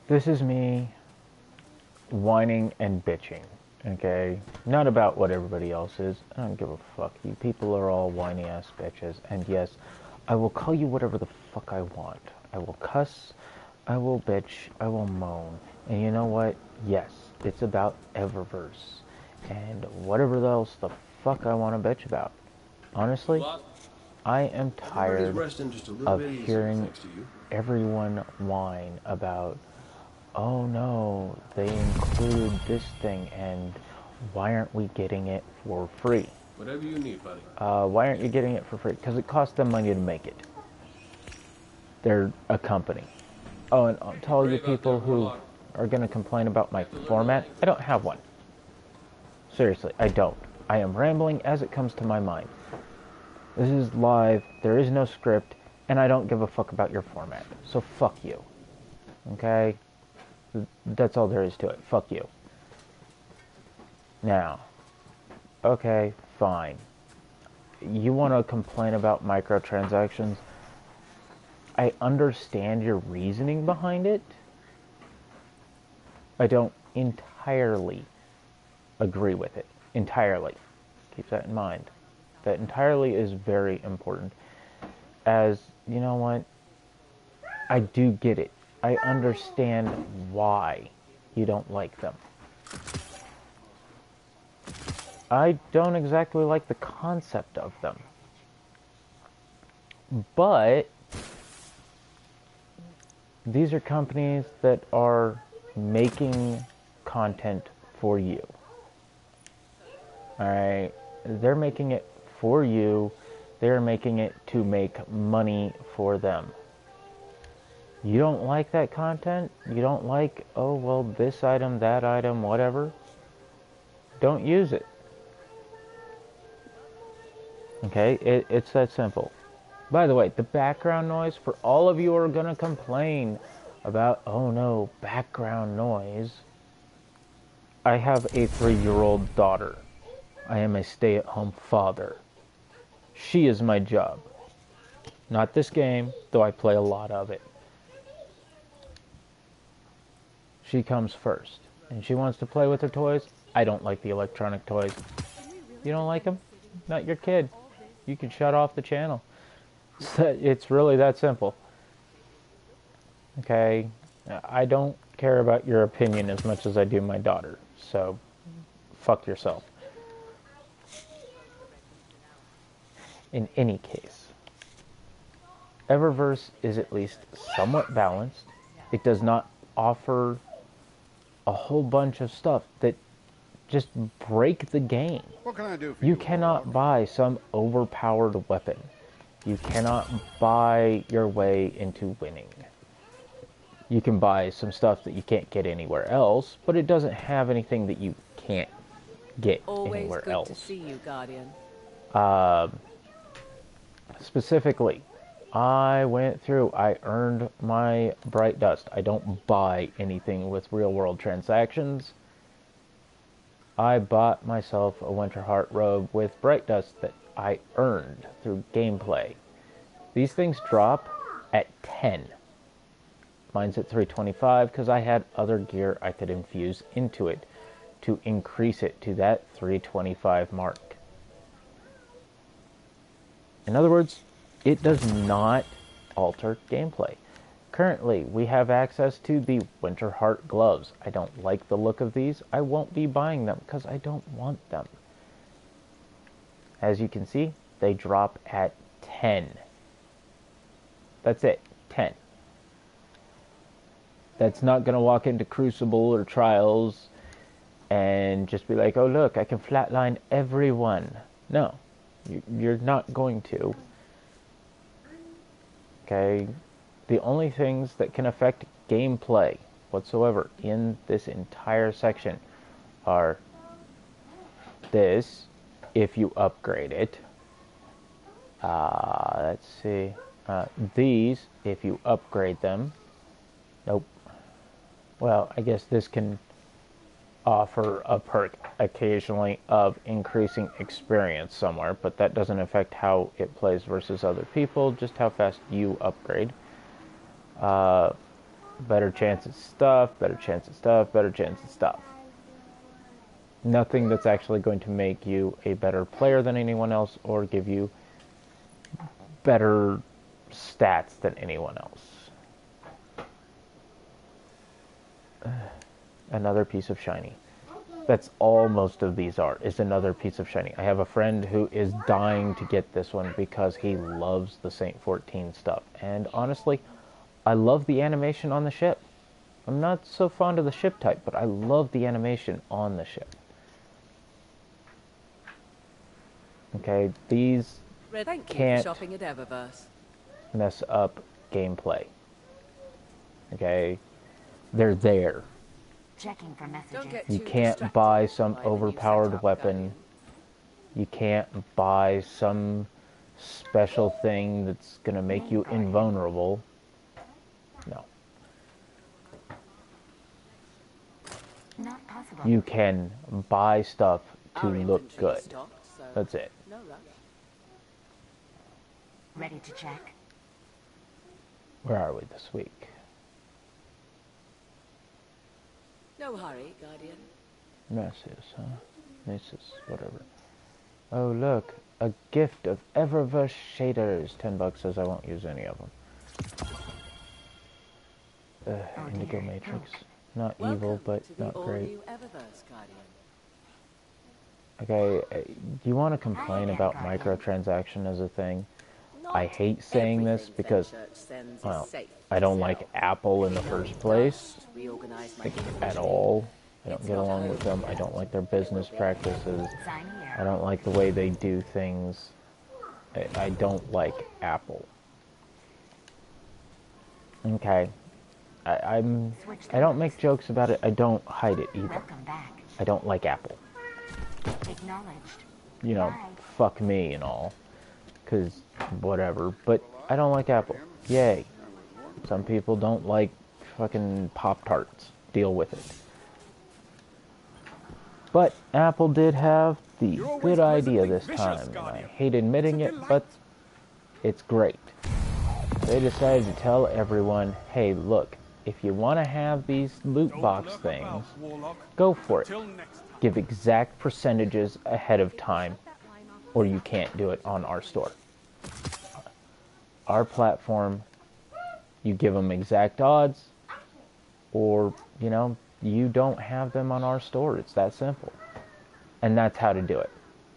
This is me whining and bitching, okay? Not about what everybody else is. I don't give a fuck. You people are all whiny ass bitches. And yes, I will call you whatever the fuck I want. I will cuss, I will bitch, I will moan. And you know what? Yes, it's about Eververse. And whatever else the fuck I want to bitch about. Honestly, I am Everybody's tired resting just a little of bit easier, hearing thanks to you. everyone whine about, oh no, they include this thing, and why aren't we getting it for free? Whatever you need, buddy. Why aren't you getting it for free? Because it costs them money to make it. They're a company. Oh, and to all you people who are going to complain about my format, I don't have one. Seriously, I don't. I am rambling as it comes to my mind. This is live, there is no script, and I don't give a fuck about your format. So fuck you. Okay? That's all there is to it. Fuck you. Now, okay, fine. You want to complain about microtransactions? I understand your reasoning behind it. I don't entirely agree with it. Entirely. Keep that in mind. That entirely is very important. As, you know what? I do get it. I understand why you don't like them. I don't exactly like the concept of them. But these are companies that are making content for you. Alright? They're making it for you. They're making it to make money for them. You don't like that content? You don't like, oh, well, this item, that item, whatever? Don't use it. Okay? It's that simple. By the way, the background noise, for all of you who are going to complain about, oh no, background noise, I have a 3-year-old daughter. I am a stay-at-home father. She is my job. Not this game, though I play a lot of it. She comes first. And she wants to play with her toys. I don't like the electronic toys. You don't like them? Not your kid. You can shut off the channel. It's really that simple. Okay? I don't care about your opinion as much as I do my daughter. So, fuck yourself. In any case, Eververse is at least somewhat balanced. It does not offer a whole bunch of stuff that just break the game. What can I do for You you, cannot Warlock? buy some overpowered weapon. You cannot buy your way into winning. You can buy some stuff that you can't get anywhere else, but it doesn't have anything that you can't get Always anywhere good else. to see you, Guardian. Specifically, I went through, I earned my Bright Dust. I don't buy anything with real world transactions. I bought myself a Winterheart robe with Bright Dust that I earned through gameplay. These things drop at 10. Mine's at 325 because I had other gear I could infuse into it to increase it to that 325 mark. In other words, it does not alter gameplay. Currently, we have access to the Winterheart gloves. I don't like the look of these. I won't be buying them because I don't want them. As you can see, they drop at 10. That's it, 10. That's not going to walk into Crucible or Trials and just be like, oh look, I can flatline everyone. No, you're not going to. Okay, the only things that can affect gameplay whatsoever in this entire section are this, if you upgrade it. Let's see. These, if you upgrade them. Nope. Well, I guess this can offer a perk occasionally of increasing experience somewhere, but that doesn't affect how it plays versus other people, just how fast you upgrade. Better chance at stuff, better chance at stuff, better chance at stuff. Nothing that's actually going to make you a better player than anyone else or give you better stats than anyone else. Another piece of shiny. That's all most of these are, is another piece of shiny. I have a friend who is dying to get this one because he loves the Saint 14 stuff. And honestly, I love the animation on the ship. I'm not so fond of the ship type, but I love the animation on the ship. Okay, these can't shopping at Eververce. mess up gameplay. Okay, they're there. Checking for messages. You can't buy some overpowered weapon. You can't buy some special thing that's gonna make you invulnerable. No. Not possible. You can buy stuff to look good. That's it. No rush. Ready to check. Where are we this week? No hurry, Guardian. Messages, huh? Misses, whatever. Oh, look. A gift of Eververce shaders. $10 says I won't use any of them. Indigo Matrix. Not evil, but not great. Eververce, Guardian. Okay, do you want to complain about microtransaction as a thing? I hate saying this because, well, I don't like Apple in the first place, like, at all. I don't get along with them. I don't like their business practices. I don't like the way they do things. I don't like Apple. Okay, I don't make jokes about it. I don't hide it either. I don't like Apple. Acknowledged. You know, fuck me and all. Because, whatever. But I don't like Apple. Yay. Some people don't like fucking Pop-Tarts. Deal with it. But Apple did have the good idea this time. And I hate admitting it, but it's great. They decided to tell everyone, hey, look, if you want to have these loot box things, go for it. Give exact percentages ahead of time, or you can't do it on our store. Our platform, you give them exact odds, or, you know, you don't have them on our store. It's that simple. And that's how to do it.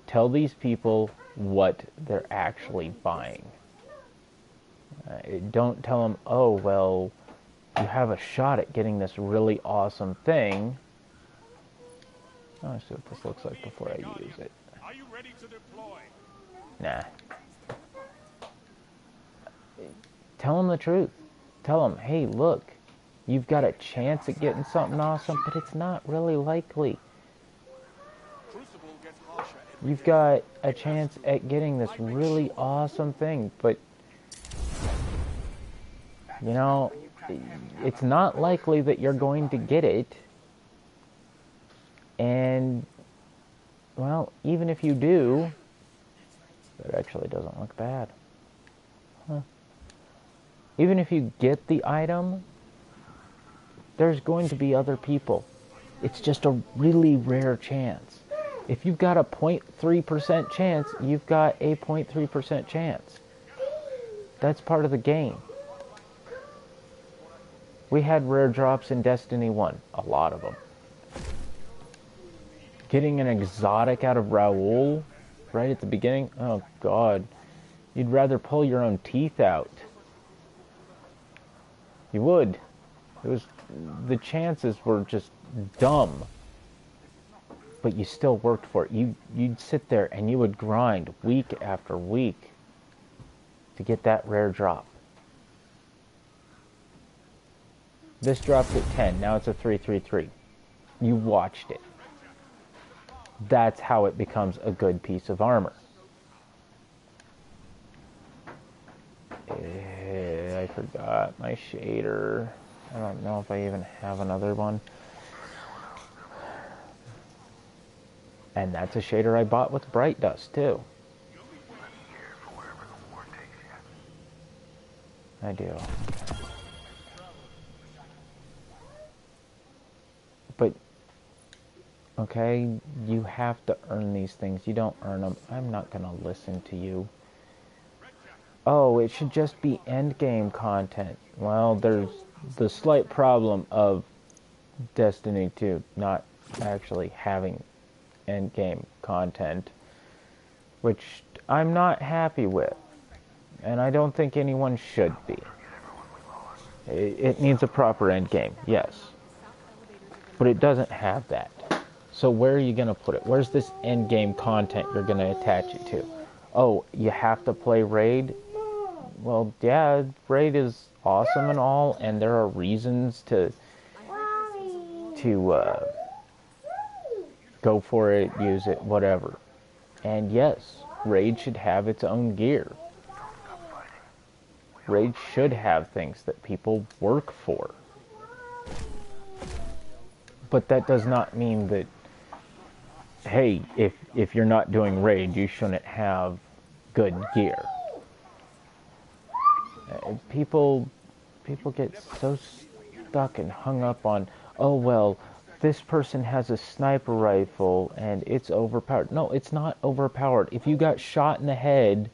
Tell these people what they're actually buying. Don't tell them, oh, well, you have a shot at getting this really awesome thing. I'll see what this looks like before I use it. Are you ready to deploy? Nah. Tell them the truth. Tell them, hey, look, you've got a chance at getting something awesome, but it's not really likely. You've got a chance at getting this really awesome thing, but, you know, it's not likely that you're going to get it. And, well, even if you do, that actually doesn't look bad. Huh. Even if you get the item, there's going to be other people. It's just a really rare chance. If you've got a 0.3% chance, you've got a 0.3% chance. That's part of the game. We had rare drops in Destiny 1, a lot of them. Getting an exotic out of Raoul right at the beginning, oh god. You'd rather pull your own teeth out. You would. The chances were just dumb. But you still worked for it. You'd sit there and you would grind week after week to get that rare drop. This dropped at 10, now it's a 333. You watched it. That's how it becomes a good piece of armor. I forgot my shader. I don't know if I even have another one. And that's a shader I bought with Bright Dust, too. I do. But, okay, you have to earn these things. You don't earn them. I'm not going to listen to you. Oh, it should just be endgame content. Well, there's the slight problem of Destiny 2 not actually having endgame content, which I'm not happy with, and I don't think anyone should be. It needs a proper endgame, yes, but it doesn't have that. So where are you going to put it? Where's this endgame content you're going to attach it to? Oh, you have to play Raid? Well, yeah, Raid is awesome and all, and there are reasons to go for it, use it, whatever. And yes, Raid should have its own gear. Raid should have things that people work for. But that does not mean that, hey, if you're not doing Raid, you shouldn't have good gear. People get so stuck and hung up on, oh, well, this person has a sniper rifle and it's overpowered. No, it's not overpowered. If you got shot in the head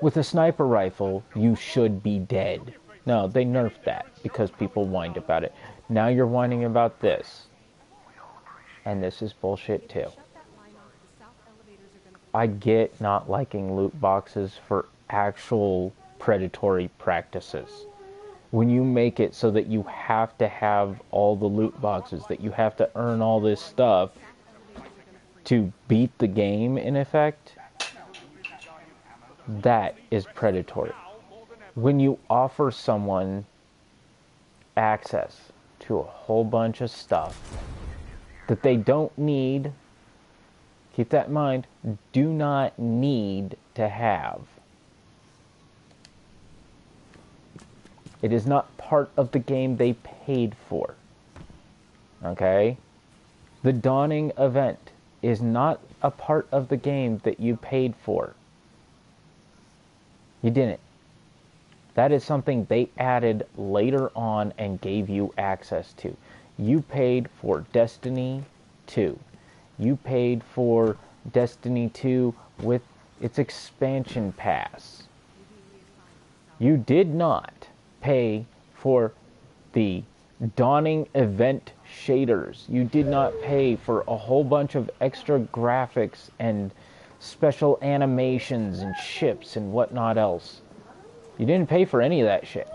with a sniper rifle, you should be dead. No, they nerfed that because people whined about it. Now you're whining about this. And this is bullshit too. I get not liking loot boxes for actual predatory practices. When you make it so that you have to have all the loot boxes, that you have to earn all this stuff to beat the game, in effect, that is predatory. When you offer someone access to a whole bunch of stuff that they don't need, keep that in mind, do not need to have. It is not part of the game they paid for. Okay? The Dawning event is not a part of the game that you paid for. You didn't. That is something they added later on and gave you access to. You paid for Destiny 2. You paid for Destiny 2 with its expansion pass. You did not pay for the Dawning event shaders. You did not pay for a whole bunch of extra graphics and special animations and ships and whatnot else. You didn't pay for any of that shit.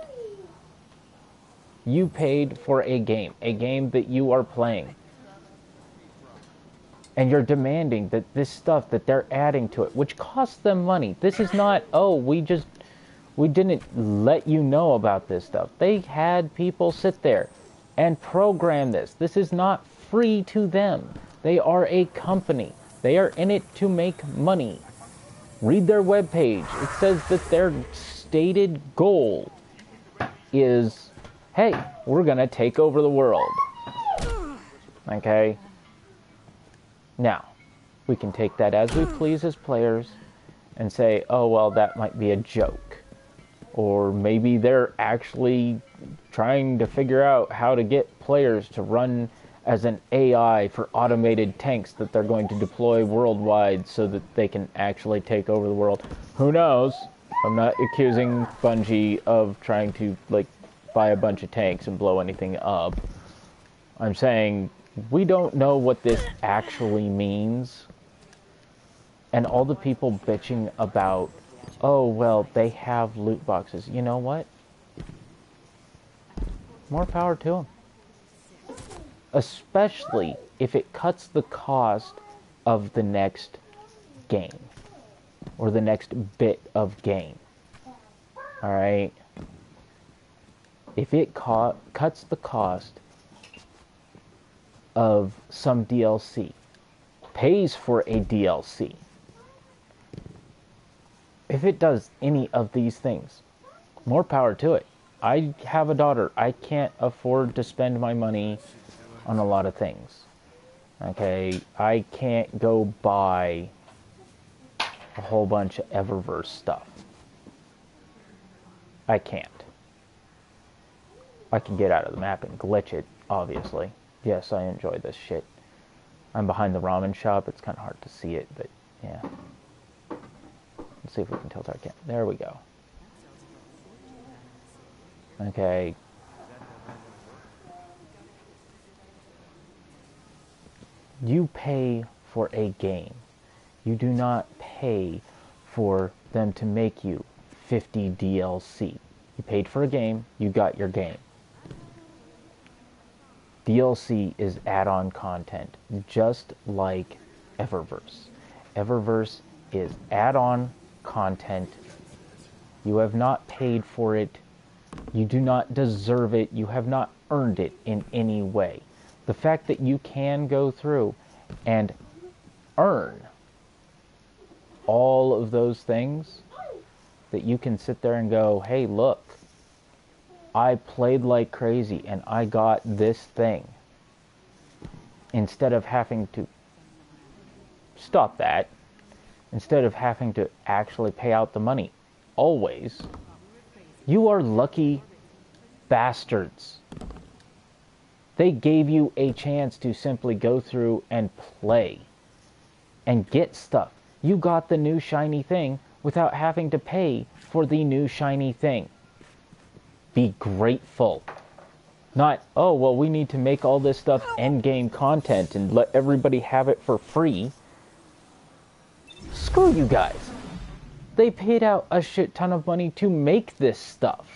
You paid for a game that you are playing. And you're demanding that this stuff that they're adding to it, which costs them money. This is not, oh, we didn't let you know about this stuff. They had people sit there and program this. This is not free to them. They are a company. They are in it to make money. Read their webpage. It says that their stated goal is, hey, we're going to take over the world. Okay? Now, we can take that as we please as players and say, oh, well, that might be a joke. Or maybe they're actually trying to figure out how to get players to run as an AI for automated tanks that they're going to deploy worldwide so that they can actually take over the world. Who knows? I'm not accusing Bungie of trying to, buy a bunch of tanks and blow anything up. I'm saying we don't know what this actually means. And all the people bitching about, oh, well, they have loot boxes. You know what? More power to them. Especially if it cuts the cost of the next game. Or the next bit of game. Alright? If it cuts the cost of some DLC, pays for a DLC, if it does any of these things, more power to it. I have a daughter. I can't afford to spend my money on a lot of things. Okay? I can't go buy a whole bunch of Eververce stuff. I can't. I can get out of the map and glitch it, obviously. Yes, I enjoy this shit. I'm behind the ramen shop. It's kind of hard to see it, but yeah. Let's see if we can tilt our camera. There we go. Okay. You pay for a game. You do not pay for them to make you 50 DLC. You paid for a game, you got your game. DLC is add-on content, just like Eververce. Eververce is add-on content. You have not paid for it. You do not deserve it. You have not earned it in any way. The fact that you can go through and earn all of those things, that you can sit there and go, hey, look, I played like crazy and I got this thing. Instead of having to stop that, instead of having to actually pay out the money, always, you are lucky bastards. They gave you a chance to simply go through and play and get stuff. You got the new shiny thing without having to pay for the new shiny thing. Be grateful. Not, oh, well, we need to make all this stuff endgame content and let everybody have it for free. Screw you guys. They paid out a shit ton of money to make this stuff.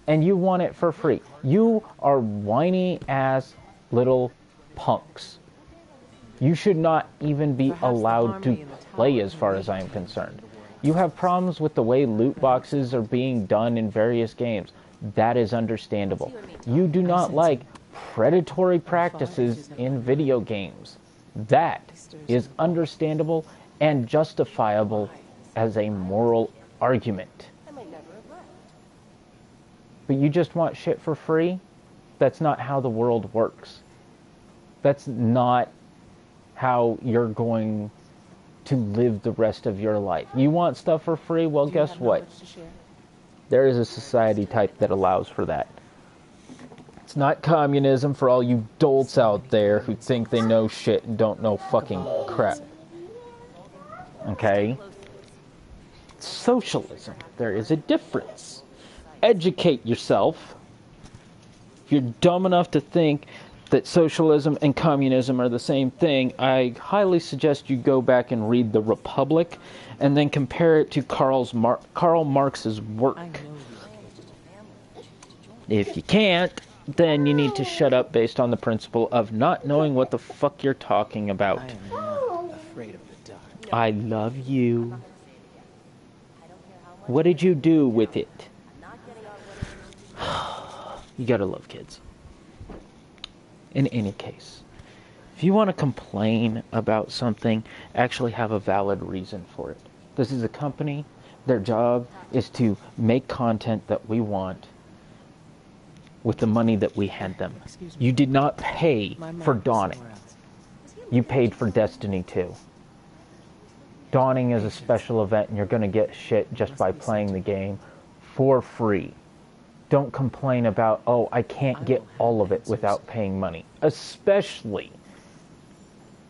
And you want it for free. You are whiny ass little punks. You should not even be allowed to play as far as I am concerned. You have problems with the way loot boxes are being done in various games. That is understandable. You do not like predatory practices in video games. That is understandable and justifiable as a moral argument. But you just want shit for free? That's not how the world works. That's not how you're going to live the rest of your life. You want stuff for free? Well, guess what? There is a society type that allows for that. It's not communism for all you dolts out there who think they know shit and don't know fucking crap. Okay? It's socialism. There is a difference. Educate yourself. If you're dumb enough to think that socialism and communism are the same thing, I highly suggest you go back and read The Republic and then compare it to Karl Marx's work. If you can't, then you need to shut up based on the principle of not knowing what the fuck you're talking about. I am not afraid of the dark. I love you. What did you do with it? You gotta love kids. In any case, if you want to complain about something, actually have a valid reason for it. This is a company. Their job is to make content that we want with the money that we hand them. You did not pay for Dawning. You paid for Destiny 2. Dawning is a special event and you're going to get shit just by playing the game for free. Don't complain about, oh, I can't get all of it without paying money. Especially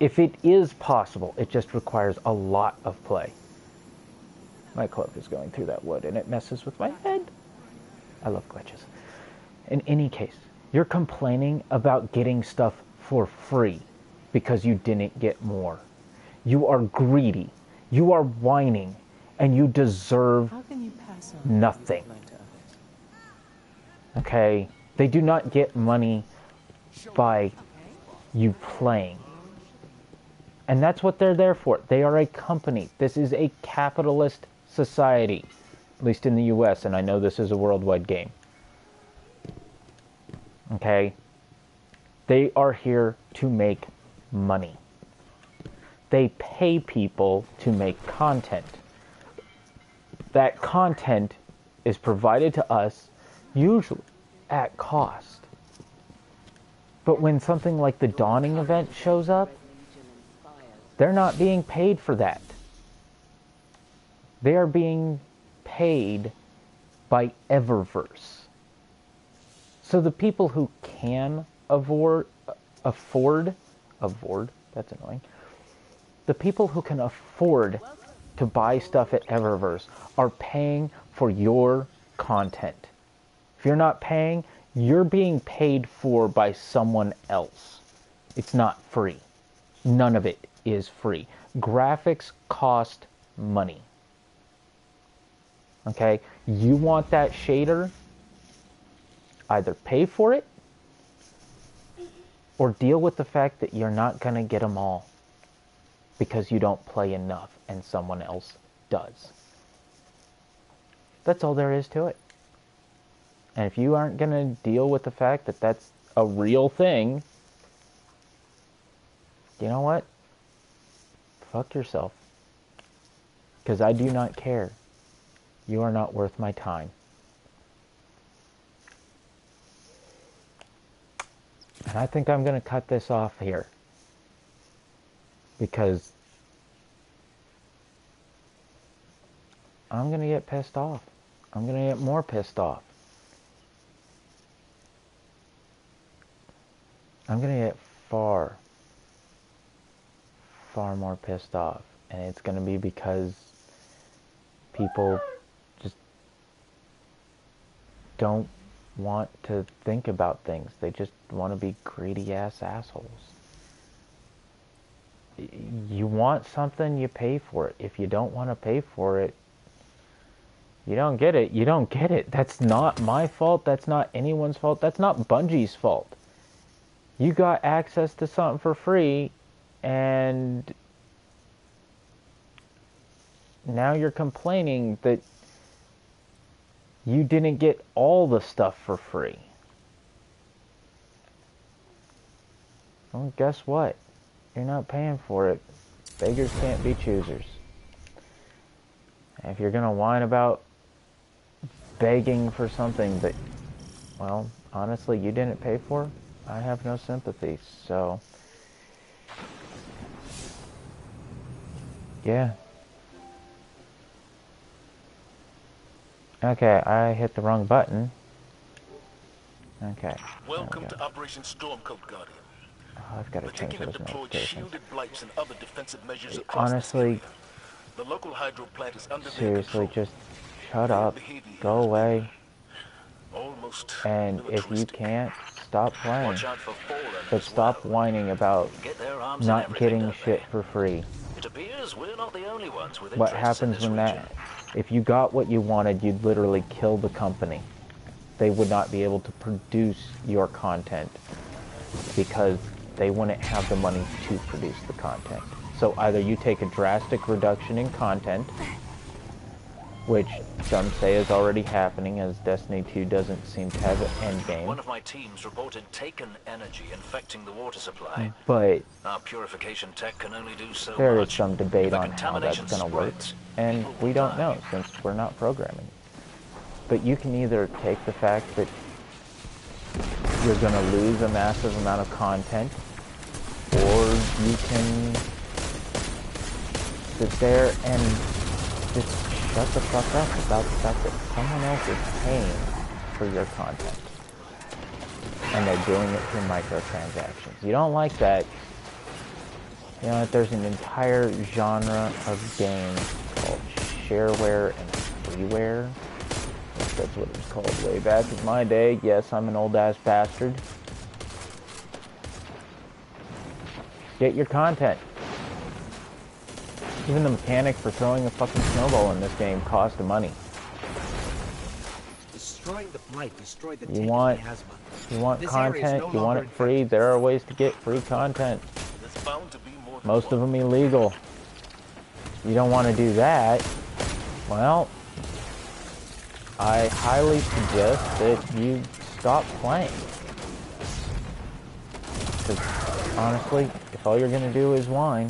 if it is possible. It just requires a lot of play. My cloak is going through that wood and it messes with my head. I love glitches. In any case, you're complaining about getting stuff for free because you didn't get more. You are greedy. You are whining. And you deserve nothing. Okay? They do not get money by you playing. And that's what they're there for. They are a company. This is a capitalist society. At least in the US, and I know this is a worldwide game. Okay? They are here to make money. They pay people to make content. That content is provided to us usually at cost. But when something like the Dawning event shows up, they're not being paid for that. They are being paid by Eververce. So the people who can afford, that's annoying. The people who can afford to buy stuff at Eververse are paying for your content. If you're not paying, you're being paid for by someone else. It's not free. None of it is free. Graphics cost money. Okay? You want that shader? Either pay for it or deal with the fact that you're not going to get them all because you don't play enough and someone else does. That's all there is to it. And if you aren't going to deal with the fact that that's a real thing, you know what? Fuck yourself. Because I do not care. You are not worth my time. And I think I'm going to cut this off here. Because I'm going to get pissed off. I'm going to get more pissed off. I'm going to get far more pissed off. And it's going to be because people just don't want to think about things. They just want to be greedy ass assholes. You want something, you pay for it. If you don't want to pay for it, you don't get it. You don't get it. That's not my fault. That's not anyone's fault. That's not Bungie's fault. You got access to something for free, and now you're complaining that you didn't get all the stuff for free. Well, guess what? You're not paying for it. Beggars can't be choosers. And if you're going to whine about begging for something that, well, honestly, you didn't pay for, I have no sympathy. So, yeah. Okay, I hit the wrong button. Okay. Welcome to Operation Stormcoat Guardian. Oh, I've got to The change taking those have deployed notifications. shielded blights and other defensive measures across Honestly, this area. The local hydro plant is under their seriously, control. just shut Their up, behavior go has away, been almost and if you militaristic. can't, stop playing. Watch out for fallen But as stop well. whining about Get their arms and not everything, getting don't shit they? for free. It appears we're not the only ones with What interests in happens this when region. that... If you got what you wanted, you'd literally kill the company. They would not be able to produce your content because they wouldn't have the money to produce the content. So either you take a drastic reduction in content, which some say is already happening as Destiny 2 doesn't seem to have an end game. One of my teams reported taken energy infecting the water supply. But Our purification tech can only do so there is much. some debate If the on how that's contamination going to work, spreads, and people we will don't die. know since we're not programming. But you can either take the fact that you're going to lose a massive amount of content, or you can sit there and just shut the fuck up about the fact that someone else is paying for your content. And they're doing it through microtransactions. You don't like that. You know that there's an entire genre of games called shareware and freeware. I guess that's what it was called way back in my day. Yes, I'm an old ass bastard. Get your content. Even the mechanic for throwing a fucking snowball in this game cost money. Destroying the blight destroyed the You tank want, miasma. you want This area is content, no you want longer it free, there are ways to get free content. There's bound to be more than Most one. of them illegal. You don't want to do that. Well, I highly suggest that you stop playing. Because honestly, if all you're going to do is whine,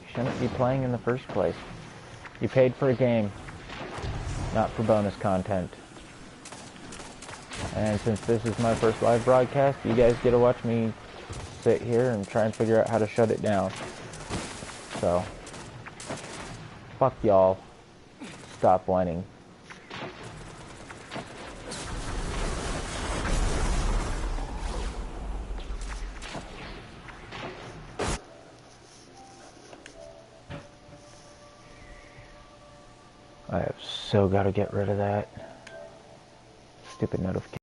you shouldn't be playing in the first place. You paid for a game, not for bonus content. And since this is my first live broadcast, you guys get to watch me sit here and try and figure out how to shut it down. So, fuck y'all. Stop whining. I have so got to get rid of that stupid notification.